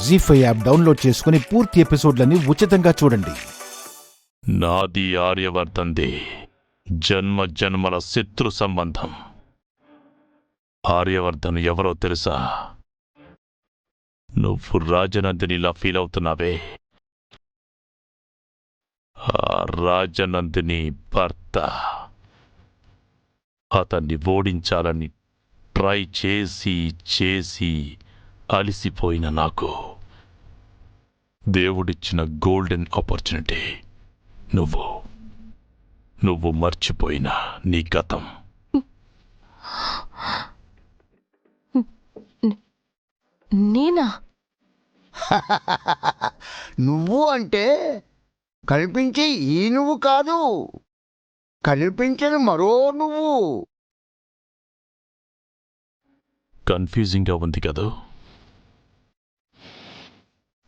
జీ5 app download చేసుకుని పూర్తి ఎపిసోడ్లని ఉచితంగా చూడండి. నాది ఆర్యవర్ధన్ది జన్మ జన్మల శత్రు సంబంధం. ఆర్యవర్ధన్ ఎవరో తెలుసా? నువ్వు రాజనందినిలా ఫీల్ అవుతున్నావే, ఆ రాజనందిని భర్త. అతన్ని ఓడించాలని ట్రై చేసి చేసి అలిసిపోయిన నాకు దేవుడిచ్చిన గోల్డెన్ ఆపర్చునిటీ నువ్వు మర్చిపోయిన నీ గతం. నేనా? నువ్వు అంటే కనిపించే ఈ నువ్వు కాదు, కనిపించని మరో నువ్వు. కన్ఫ్యూజింగ్గా ఉంది కదూ?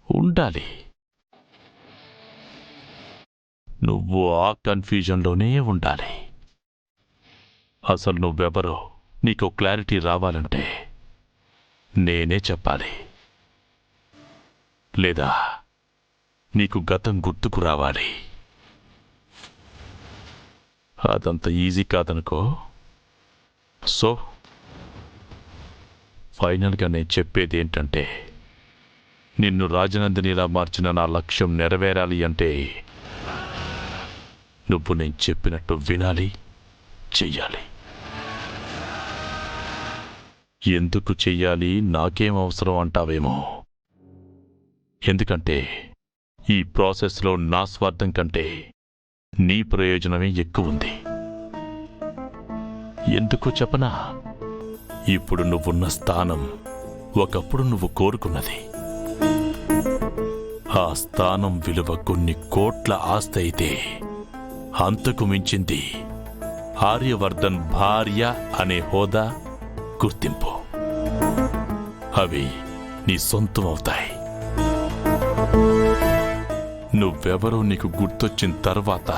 ఉండాలి. నువ్వు ఆ కన్ఫ్యూజన్లోనే ఉండాలి. అసలు నువ్వెవరో నీకు క్లారిటీ రావాలంటే నేనే చెప్పాలి, లేదా నీకు గతం గుర్తుకు రావాలి. అదంత ఈజీ కాదనుకో. సో ఫైనల్గా నేను చెప్పేది ఏంటంటే, నిన్ను రాజనందినిలా మార్చిన నా లక్ష్యం నెరవేరాలి అంటే నువ్వు నేను చెప్పినట్టు వినాలి, చెయ్యాలి. ఎందుకు చెయ్యాలి, నాకేం అవసరం అంటావేమో. ఎందుకంటే ఈ ప్రాసెస్లో నా స్వార్థం కంటే నీ ప్రయోజనమే ఎక్కువుంది. ఎందుకు చెప్పనా? ఇప్పుడు నువ్వున్న స్థానం ఒకప్పుడు నువ్వు కోరుకున్నది. ఆ స్థానం విలువ కొన్ని కోట్ల ఆస్తి అయితే అంతకు మించింది ఆర్యవర్ధన్ భార్య అనే హోదా, గుర్తింపు. అవి నీ సొంతం అవుతాయి. నువ్వెవరో నీకు గుర్తొచ్చిన తర్వాత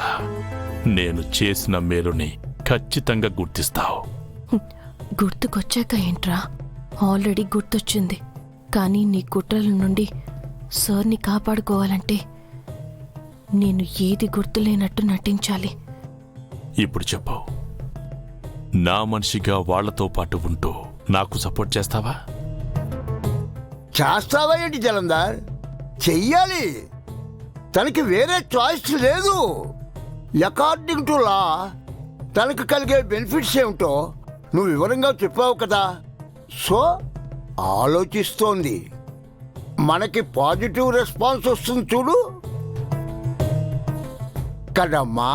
నేను చేసిన మేలుని ఖచ్చితంగా గుర్తిస్తావు. గుర్తుకొచ్చాక ఏంట్రా? ఆల్రెడీ గుర్తొచ్చింది. కానీ నీ కుట్రల నుండి సార్ని కాపాడుకోవాలంటే నేను ఏది గుర్తులేనట్టు నటించాలి. ఇప్పుడు చెప్పు, నా మనిషిగా వాళ్లతో పాటు ఉంటూ నాకు సపోర్ట్ చేస్తావా? చేస్తావా ఏంటి జలంధర్? చెయ్యాలి. తనకి వేరే చాయిస్ లేదు. అకార్డింగ్ టు లా తనకు కలిగే బెనిఫిట్స్ ఏమిటో నువ్వు వివరంగా చెప్పావు కదా. సో ఆలోచిస్తోంది. మనకి పాజిటివ్ రెస్పాన్స్ వస్తుంది చూడు కదమ్మా.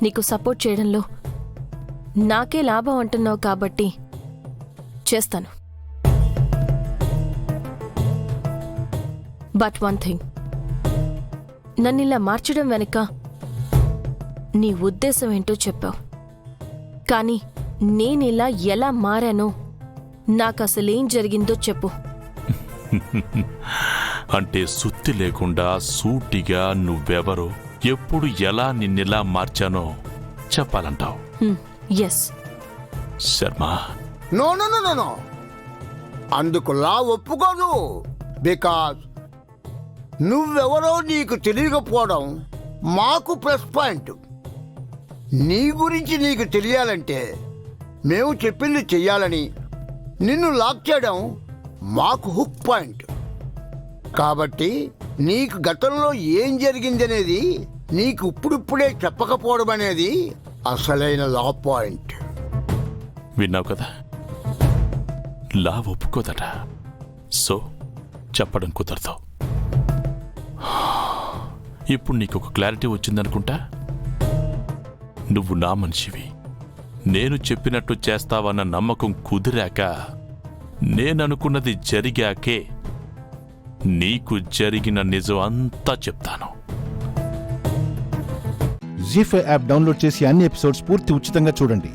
నీకు సపోర్ట్ చేయడంలో నాకే లాభం అంటున్నావు కాబట్టి చేస్తాను. బట్ వన్ థింగ్, నన్నిలా మార్చడం వెనుక నీ ఉద్దేశం ఏంటో చెప్పావు. కానీ నేనిలా ఎలా మారానో, నాకసలేం జరిగిందో చెప్పు. అంటే సుత్తి లేకుండా సూటిగా నువ్వెవరో, ఎప్పుడు ఎలా నిన్నెలా మార్చానో చెప్పాలంటావు. Yes Sharma. No no no no, అందుకు లా ఒప్పుకోదు. బికాజ్ నువ్వెవరో నీకు తెలియకపోవడం మాకు ప్లస్ పాయింట్. నీ గురించి నీకు తెలియాలంటే మేము చెప్పింది చెయ్యాలని నిన్ను లాక్ చేయడం మాకు హుక్ పాయింట్. కాబట్టి నీకు గతంలో ఏం జరిగిందనేది నీకు ఇప్పుడిప్పుడే చెప్పకపోవడం అనేది అసలైన లా పాయింట్. విన్నావు కదా, లా ఒప్పుకోదట. సో చెప్పడం కుదరదు. ఇప్పుడు నీకు ఒక క్లారిటీ వచ్చిందనుకుంటా. నువ్వు నా మనిషివి, నేను చెప్పినట్టు చేస్తావన్న నమ్మకం కుదిరాక, నేననుకున్నది జరిగాకే నీకు జరిగిన నిజం అంతా చెప్తాను. జీ5 యాప్ డౌన్లోడ్ చేసి అన్ని ఎపిసోడ్స్ పూర్తి ఉచితంగా చూడండి.